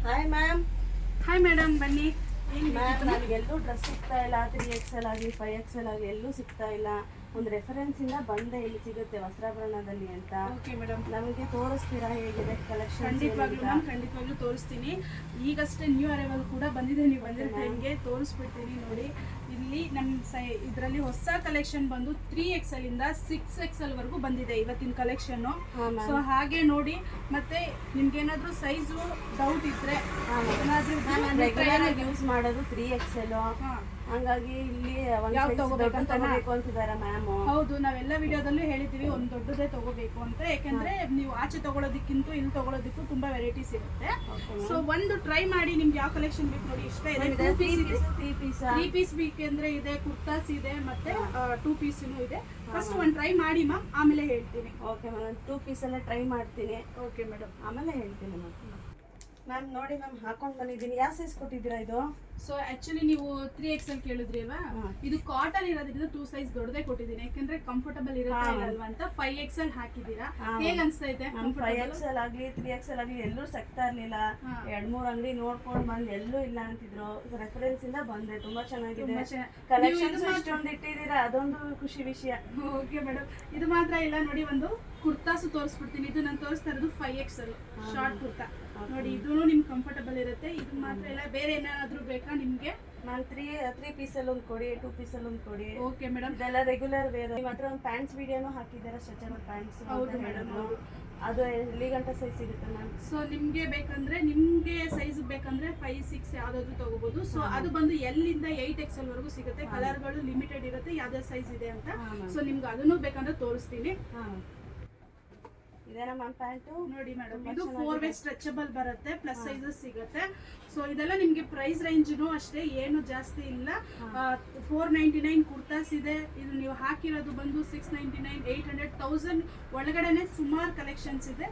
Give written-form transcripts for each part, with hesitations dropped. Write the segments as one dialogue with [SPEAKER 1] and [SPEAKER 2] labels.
[SPEAKER 1] Hi ma'am.
[SPEAKER 2] Hi madam, ಬನ್ನಿ.
[SPEAKER 1] Ma'am, ನನಗೆಲ್ಲೂ dress ಸಿಗ್ತಾ ಇಲ್ಲ. 3XL ಆಗಲಿ 5XL ಆಗಲಿ ಎಲ್ಲೂ ಸಿಗ್ತಾ ಇಲ್ಲ. ಒಂದು ರೆಫರೆನ್ಸ್ ಇಂದ ಬಂದೆ ಇಲ್ಲಿ ಸಿಗುತ್ತೆ ವಸ್ತ್ರಾಭರಣದಲ್ಲಿ ಅಂತ.
[SPEAKER 2] ಓಕೆ ಮೇಡಮ್,
[SPEAKER 1] ನಮಗೆ ತೋರಿಸ್ತೀರಾ ಹೇಗಿದೆ ಕಲೆಕ್ಷನ್?
[SPEAKER 2] ಖಂಡಿತವಾಗ್ಲೂ ತೋರಿಸ್ತೀನಿ. ಈಗಷ್ಟೇ ನ್ಯೂ ಅರೈವಲ್ ಕೂಡ ಬಂದಿದೆ. ನೀವು ಬಂದಿರೋ ಟೈಮ್ಗೆ ತೋರಿಸ್ಬಿಡ್ತೀನಿ. ನೋಡಿ, ಇಲ್ಲಿ ನಮ್ಮ ಇದರಲ್ಲಿ ಹೊಸ ಕಲೆಕ್ಷನ್ ಬಂದು 3XL ಇಂದ 6XL ವರೆಗೂ ಬಂದಿದೆ ಇವತ್ತಿನ ಕಲೆಕ್ಷನ್. ಸೊ ಹಾಗೆ ನೋಡಿ, ಮತ್ತೆ ನಿಮ್ಗೆ ಏನಾದ್ರೂ ಸೈಜು ಡೌಟ್ ಇದ್ರೆ
[SPEAKER 1] ರೆಗ್ಯುಲರ್ ಯೂಸ್ ಮಾಡೋದು 3XL. ಹಂಗಾಗಿ ಇಲ್ಲಿ ಯಾವ ತಗೋಬೇಕು ಅಂತಿದಾರ ಮ್ಯಾಮ್?
[SPEAKER 2] ಹೌದು, ನಾವೆಲ್ಲ ವಿಡಿಯೋದಲ್ಲೂ ಹೇಳಿದ್ದೀವಿ ಒಂದು ದೊಡ್ಡದೇ ತಗೋಬೇಕು ಅಂತ. ಯಾಕಂದ್ರೆ ನೀವು ಆಚೆ ತಗೊಳ್ಳೋದಕ್ಕಿಂತ ಇಲ್ಲಿ ತಗೊಳ್ಳೋದಕ್ಕೂ ತುಂಬಾ ವೆರೈಟೀಸ್ ಇರುತ್ತೆ. ಸೊ ಒಂದು ಟ್ರೈ ಮಾಡಿ, ನಿಮ್ಗೆ ಯಾವ ಕಲೆಕ್ಷನ್ ಬೇಕು ನೋಡಿ. ಇಷ್ಟ ಇದೆ. 3 ಪೀಸ್ ಬೇಕಂದ್ರೆ ಇದೆ, ಕುರ್ತಾಸ್ ಇದೆ, ಮತ್ತೆ 2 ಪೀಸ್ನು ಇದೆ. ಫಸ್ಟ್ ಒಂದು ಟ್ರೈ ಮಾಡಿ ಮ್ಯಾಮ್, ಆಮೇಲೆ ಹೇಳ್ತೀನಿ.
[SPEAKER 1] ಓಕೆ ಮ್ಯಾಮ್, 2 ಪೀಸ್ ಎಲ್ಲ ಟ್ರೈ ಮಾಡ್ತೀನಿ.
[SPEAKER 2] ಓಕೆ ಮೇಡಮ್,
[SPEAKER 1] ಆಮೇಲೆ ಹೇಳ್ತೀನಿ ಮ್ಯಾಮ್. ನೋಡಿ ಮ್ಯಾಮ್, ಹಾಕೊಂಡು ಬಂದಿದ್ದೀನಿ. ಯಾವ ಸೈಜ್ ಕೊಟ್ಟಿದ್ದೀರಾ ಇದು?
[SPEAKER 2] ಸೊ ಆಕ್ಚುಲಿ ನೀವು 3XL ಕೇಳಿದ್ರಿ ಅಲ್ವಾ? ಇದು ಕಾಟನ್ ಇರೋದ್ರಿಂದ 2 ಸೈಜ್ ದೊಡ್ಡದೇ ಕೊಟ್ಟಿದ್ದೀನಿ. ಯಾಕಂದ್ರೆ ಕಂಫರ್ಟಬಲ್ ಇರುತ್ತೆ ಅಲ್ವಾ ಅಂತ 5XL ಹಾಕಿದ್ದೀರಾ. ಹೇಗ್ ಅನ್ಸ್ತಾ ಇದೆ?
[SPEAKER 1] 5XL ಆಗ್ಲಿ 3XL ಆಗ್ಲಿ ಎಲ್ಲೂ ಸಿಗ್ತಾ ಇರ್ಲಿಲ್ಲ. 2-3 ಅಂಗಡಿ ನೋಡ್ಕೊಂಡು ಬಂದು ಎಲ್ಲೂ ಇಲ್ಲ ಅಂತಿದ್ರು. ರೆಫರೆನ್ಸ್ ಇಂದ ಬಂದೆ. ತುಂಬಾ ಚೆನ್ನಾಗಿದೆ ಕಲೆಕ್ಷನ್ಸ್. ಇಷ್ಟೊಂದು ಇಟ್ಟಿದ್ದೀರಾ, ಅದೊಂದು ಖುಷಿ ವಿಷಯ.
[SPEAKER 2] ಓಕೆ ಮೇಡಮ್, ಇದು ಮಾತ್ರ ಇಲ್ಲ ನೋಡಿ, ಒಂದು ಕುರ್ತಾಸು ತೋರಿಸ್ಬಿಡ್ತೀನಿ. ಇದು ನಾನು ತೋರಿಸ್ತಾ ಇರೋದು 5XL ಶಾರ್ಟ್ ಕುರ್ತಾ. ನೋಡಿ, ಇದು ನಿಮ್ಗೆ ಕಂಫರ್ಟಬಲ್ ಇರುತ್ತೆ. ಇದು ಮಾತ್ರ ಇಲ್ಲ, ಬೇರೆ ಏನಾದ್ರೂ ಬೇಕಾ ನಿಮ್ಗೆ?
[SPEAKER 1] ನಾನು 3 ಪೀಸಲ್ಲಿ ಒಂದು ಕೊಡಿ, 2 ಪೀಸಲ್ಲಿ ಒಂದು ಕೊಡಿ.
[SPEAKER 2] ಓಕೆ ಮೇಡಮ್,
[SPEAKER 1] ಇದೆಲ್ಲ ರೆಗ್ಯುಲರ್ ವೇರ್. ನಿಮ್ಮ ಹತ್ರ ಒಂದು ಪ್ಯಾಂಟ್ಸ್ ವಿಡಿಯೋನು ಹಾಕಿದ್ದಾರೆ, ಸ್ಟ್ರೆಚಬಲ್ ಪ್ಯಾಂಟ್ಸ್.
[SPEAKER 2] ಹೌದು ಮೇಡಮ್,
[SPEAKER 1] ಅದು ಎಲ್ಲಿ ಗಂಟೆ ಸೈಜ್ ಸಿಗುತ್ತೆ ಮ್ಯಾಮ್?
[SPEAKER 2] ಸೊ ನಿಮ್ಗೆ ಬೇಕಂದ್ರೆ, ನಿಮ್ಗೆ ಸೈಜ್ ಬೇಕಂದ್ರೆ 5, 6 ಯಾವ್ದಾದ್ರು ತಗೋಬಹುದು. ಸೊ ಅದು ಬಂದು ಎಲ್ಲಿಂದ 8XL ವರೆಗೂ ಸಿಗುತ್ತೆ. ಕಲರ್ಗಳು ಲಿಮಿಟೆಡ್ ಇರುತ್ತೆ, ಯಾವ್ದೇ ಸೈಜ್ ಇದೆ ಅಂತ. ಸೊ ನಿಮ್ಗೆ ಅದನ್ನು ಬೇಕಂದ್ರೆ ತೋರಿಸ್ತೀನಿ.
[SPEAKER 1] ಇದೇನಾ ಮ್ಯಾಮ್ ಪ್ಯಾಂಟು?
[SPEAKER 2] ನೋಡಿ ಮೇಡಮ್, ಇದು 4 ವೇ ಸ್ಟ್ರೆಚಬಲ್ ಬರುತ್ತೆ, ಪ್ಲಸ್ ಸೈಜಸ್ ಸಿಗುತ್ತೆ. ಸೊ ಇದೆಲ್ಲ ನಿಮ್ಗೆ ಪ್ರೈಸ್ ರೇಂಜ್ನು ಅಷ್ಟೇ, ಏನು ಜಾಸ್ತಿ ಇಲ್ಲ. 499 ಕುರ್ತಾಸ್ ಇದೆ. ಇದು ನೀವು ಹಾಕಿರೋದು ಬಂದು 699, 800, 1000 ಒಳಗಡೆನೆ ಸುಮಾರು ಕಲೆಕ್ಷನ್ಸ್ ಇದೆ.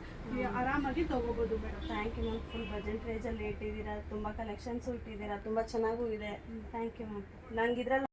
[SPEAKER 2] ಆರಾಮಾಗಿ ತಗೋಬಹುದು madam.
[SPEAKER 1] Thank you ma'am. Full budget ರೇಂಜಲ್ಲಿ ಇಟ್ಟಿದ್ದೀರಾ, ತುಂಬ ಕಲೆಕ್ಷನ್ಸು ಇಟ್ಟಿದ್ದೀರಾ, ತುಂಬ ಚೆನ್ನಾಗೂ ಇದೆ. Thank you ma'am. ನಂಗೆ ಇದ್ರಲ್ಲಿ